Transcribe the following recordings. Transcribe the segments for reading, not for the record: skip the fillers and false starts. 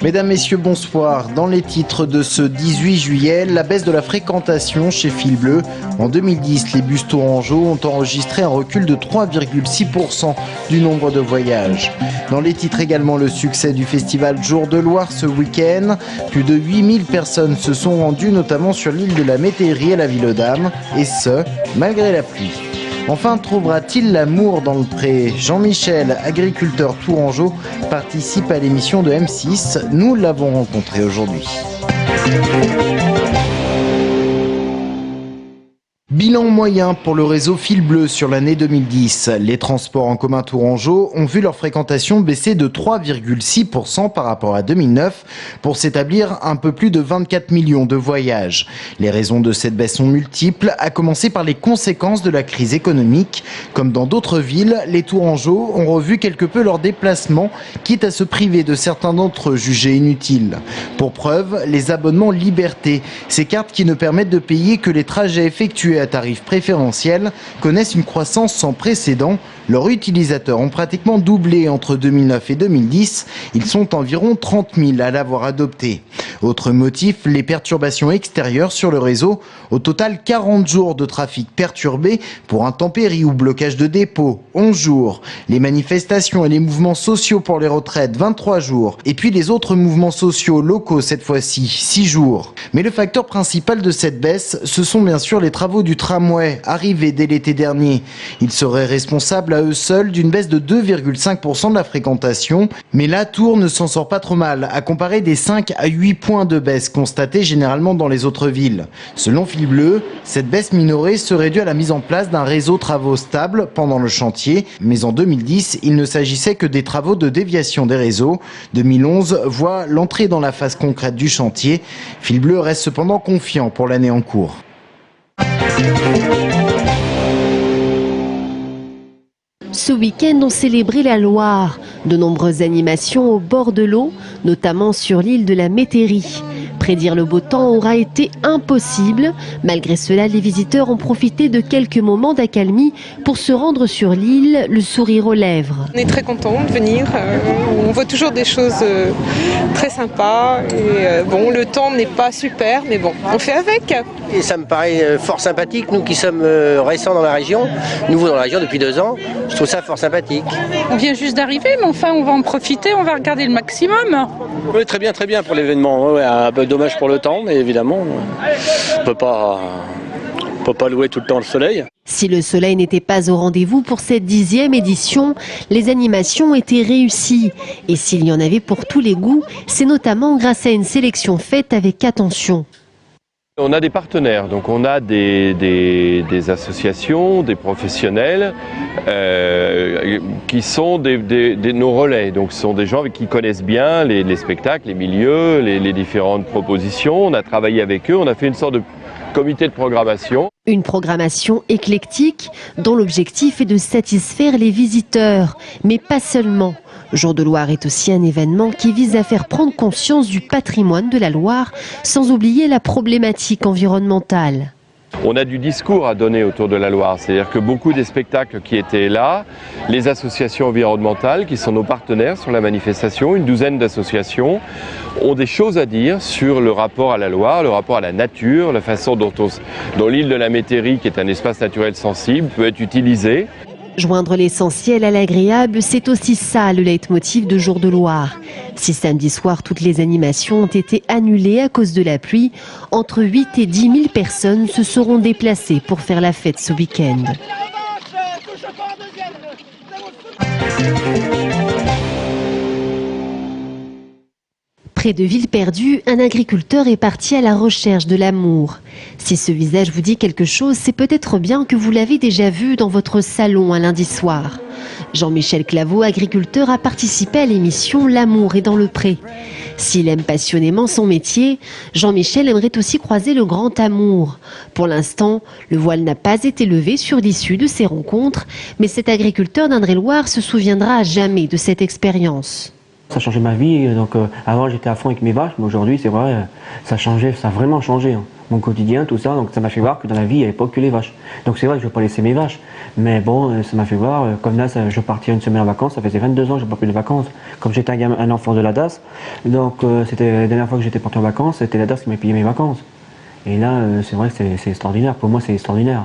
Mesdames, Messieurs, bonsoir. Dans les titres de ce 18 juillet, la baisse de la fréquentation chez Fil Bleu. En 2010, les bus tourangeaux ont enregistré un recul de 3,6% du nombre de voyages. Dans les titres également, le succès du festival Jour de Loire ce week-end. Plus de 8000 personnes se sont rendues, notamment sur l'île de la Métairie à la Ville-aux-Dames, et ce, malgré la pluie. Enfin, trouvera-t-il l'amour dans le pré? Jean-Michel, agriculteur tourangeau, participe à l'émission de M6. Nous l'avons rencontré aujourd'hui. Bilan moyen pour le réseau Fil Bleu sur l'année 2010. Les transports en commun tourangeaux ont vu leur fréquentation baisser de 3,6% par rapport à 2009 pour s'établir un peu plus de 24 millions de voyages. Les raisons de cette baisse sont multiples, à commencer par les conséquences de la crise économique. Comme dans d'autres villes, les tourangeaux ont revu quelque peu leurs déplacements, quitte à se priver de certains d'entre eux jugés inutiles. Pour preuve, les abonnements Liberté, ces cartes qui ne permettent de payer que les trajets effectués à tarifs préférentiels, connaissent une croissance sans précédent. Leurs utilisateurs ont pratiquement doublé entre 2009 et 2010. Ils sont environ 30 000 à l'avoir adopté. Autre motif, les perturbations extérieures sur le réseau. Au total, 40 jours de trafic perturbé pour intempéries ou blocage de dépôts, 11 jours. Les manifestations et les mouvements sociaux pour les retraites, 23 jours. Et puis les autres mouvements sociaux locaux, cette fois-ci, 6 jours. Mais le facteur principal de cette baisse, ce sont bien sûr les travaux du tramway, arrivés dès l'été dernier. Ils seraient responsables à eux seuls d'une baisse de 2,5% de la fréquentation. Mais la Tours ne s'en sort pas trop mal, à comparer des 5 à 8 points de baisse constatés généralement dans les autres villes. Selon Fil Bleu, cette baisse minorée serait due à la mise en place d'un réseau travaux stable pendant le chantier. Mais en 2010, il ne s'agissait que des travaux de déviation des réseaux. 2011 voit l'entrée dans la phase concrète du chantier. Fil Bleu reste cependant confiant pour l'année en cours. Ce week-end, on célébrait la Loire. De nombreuses animations au bord de l'eau, notamment sur l'île de la Métairie. Prédire le beau temps aura été impossible. Malgré cela, les visiteurs ont profité de quelques moments d'accalmie pour se rendre sur l'île, le sourire aux lèvres. On est très contents de venir. On voit toujours des choses très sympas. Et bon, le temps n'est pas super, mais bon, on fait avec. Et ça me paraît fort sympathique, nous qui sommes récents dans la région, nouveaux dans la région depuis 2 ans. Je trouve ça fort sympathique. On vient juste d'arriver, mais enfin on va en profiter, on va regarder le maximum. Oui, très bien pour l'événement. Ouais, un peu dommage pour le temps, mais évidemment, on peut pas louer tout le temps le soleil. Si le soleil n'était pas au rendez-vous pour cette 10e édition, les animations étaient réussies. Et s'il y en avait pour tous les goûts, c'est notamment grâce à une sélection faite avec attention. On a des partenaires, donc on a des associations, des professionnels qui sont nos relais. Donc ce sont des gens qui connaissent bien les spectacles, les milieux, les différentes propositions. On a travaillé avec eux, on a fait une sorte de comité de programmation. Une programmation éclectique dont l'objectif est de satisfaire les visiteurs, mais pas seulement. Jour de Loire est aussi un événement qui vise à faire prendre conscience du patrimoine de la Loire, sans oublier la problématique environnementale. On a du discours à donner autour de la Loire, c'est-à-dire que beaucoup des spectacles qui étaient là, les associations environnementales qui sont nos partenaires sur la manifestation, une douzaine d'associations, ont des choses à dire sur le rapport à la Loire, le rapport à la nature, la façon dont l'île de la Métairie, qui est un espace naturel sensible, peut être utilisée. Joindre l'essentiel à l'agréable, c'est aussi ça le leitmotiv de Jour de Loire. Si samedi soir, toutes les animations ont été annulées à cause de la pluie, entre 8 et 10 000 personnes se seront déplacées pour faire la fête ce week-end. Près de Villeperdue, un agriculteur est parti à la recherche de l'amour. Si ce visage vous dit quelque chose, c'est peut-être bien que vous l'avez déjà vu dans votre salon un lundi soir. Jean-Michel Claveau, agriculteur, a participé à l'émission L'amour est dans le pré. S'il aime passionnément son métier, Jean-Michel aimerait aussi croiser le grand amour. Pour l'instant, le voile n'a pas été levé sur l'issue de ces rencontres, mais cet agriculteur d'Indre-et-Loire se souviendra à jamais de cette expérience. Ça a changé ma vie, donc avant j'étais à fond avec mes vaches, mais aujourd'hui c'est vrai, ça a vraiment changé. Hein. Mon quotidien, tout ça, donc ça m'a fait voir que dans la vie il n'y avait pas que les vaches. Donc c'est vrai que je ne vais pas laisser mes vaches, mais bon, ça m'a fait voir, comme là je partais une semaine en vacances, ça faisait 22 ans que je n'ai pas pris de vacances, comme j'étais un enfant de la DAS, donc c'était la dernière fois que j'étais parti en vacances, c'était la DAS qui m'a payé mes vacances. Et là, c'est vrai que c'est extraordinaire, pour moi c'est extraordinaire.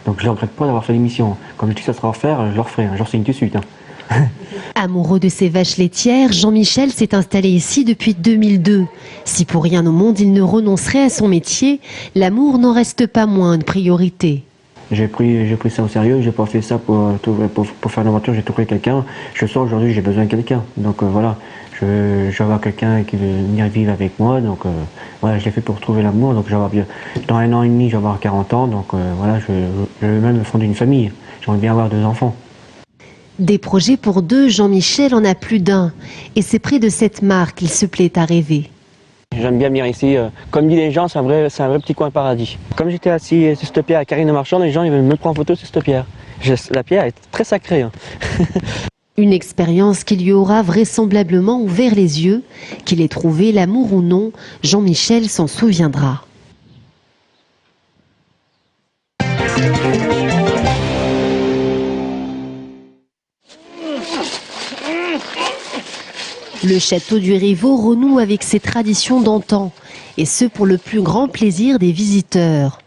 Donc je ne regrette pas d'avoir fait l'émission. Comme je dis que ça sera à refaire, je le referai, je signe tout de suite. Hein. Amoureux de ses vaches laitières, Jean-Michel s'est installé ici depuis 2002. Si pour rien au monde il ne renoncerait à son métier, l'amour n'en reste pas moins une priorité. J'ai pris ça au sérieux, j'ai pas fait ça pour faire une aventure, j'ai trouvé quelqu'un. Je sens aujourd'hui j'ai besoin de quelqu'un. Donc voilà, je vais avoir quelqu'un qui veut venir vivre avec moi. Donc voilà, je l'ai fait pour trouver l'amour. Donc dans 1 an et demi, je vais avoir 40 ans. Donc voilà, je vais même fonder une famille. J'aimerais bien avoir 2 enfants. Des projets pour 2, Jean-Michel en a plus d'un. Et c'est près de cette mare qu'il se plaît à rêver. J'aime bien venir ici. Comme disent les gens, c'est un vrai petit coin paradis. Comme j'étais assis sur cette pierre à Carine de Marchand, les gens ils veulent me prendre en photo sur cette pierre. La pierre est très sacrée. Hein. Une expérience qui lui aura vraisemblablement ouvert les yeux. Qu'il ait trouvé l'amour ou non, Jean-Michel s'en souviendra. Le château du Rivaux renoue avec ses traditions d'antan, et ce pour le plus grand plaisir des visiteurs.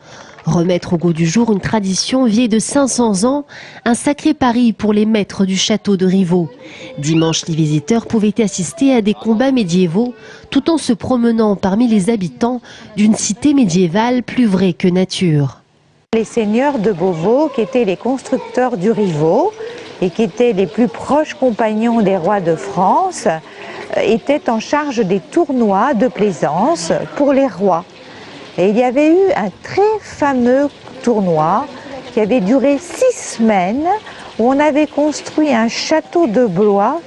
Remettre au goût du jour une tradition vieille de 500 ans, un sacré pari pour les maîtres du château de Rivaux. Dimanche, les visiteurs pouvaient assister à des combats médiévaux, tout en se promenant parmi les habitants d'une cité médiévale plus vraie que nature. Les seigneurs de Beauvau, qui étaient les constructeurs du Rivaux, et qui étaient les plus proches compagnons des rois de France, étaient en charge des tournois de plaisance pour les rois. Et il y avait eu un très fameux tournoi qui avait duré 6 semaines, où on avait construit un château de bois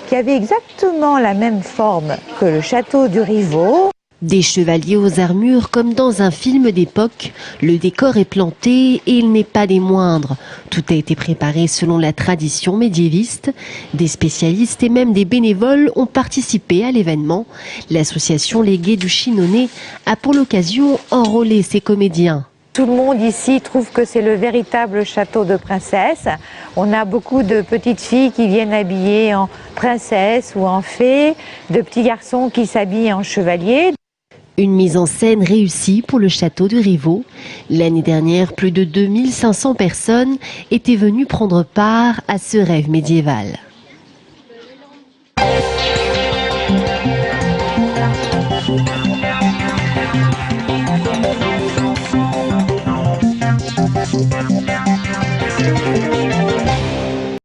qui avait exactement la même forme que le château du Rivaux. Des chevaliers aux armures comme dans un film d'époque, le décor est planté et il n'est pas des moindres. Tout a été préparé selon la tradition médiéviste. Des spécialistes et même des bénévoles ont participé à l'événement. L'association Les Guets du Chinonnet a pour l'occasion enrôlé ses comédiens. Tout le monde ici trouve que c'est le véritable château de princesse. On a beaucoup de petites filles qui viennent habillées en princesse ou en fée, de petits garçons qui s'habillent en chevalier. Une mise en scène réussie pour le château du Rivaux. L'année dernière, plus de 2500 personnes étaient venues prendre part à ce rêve médiéval. Thank you.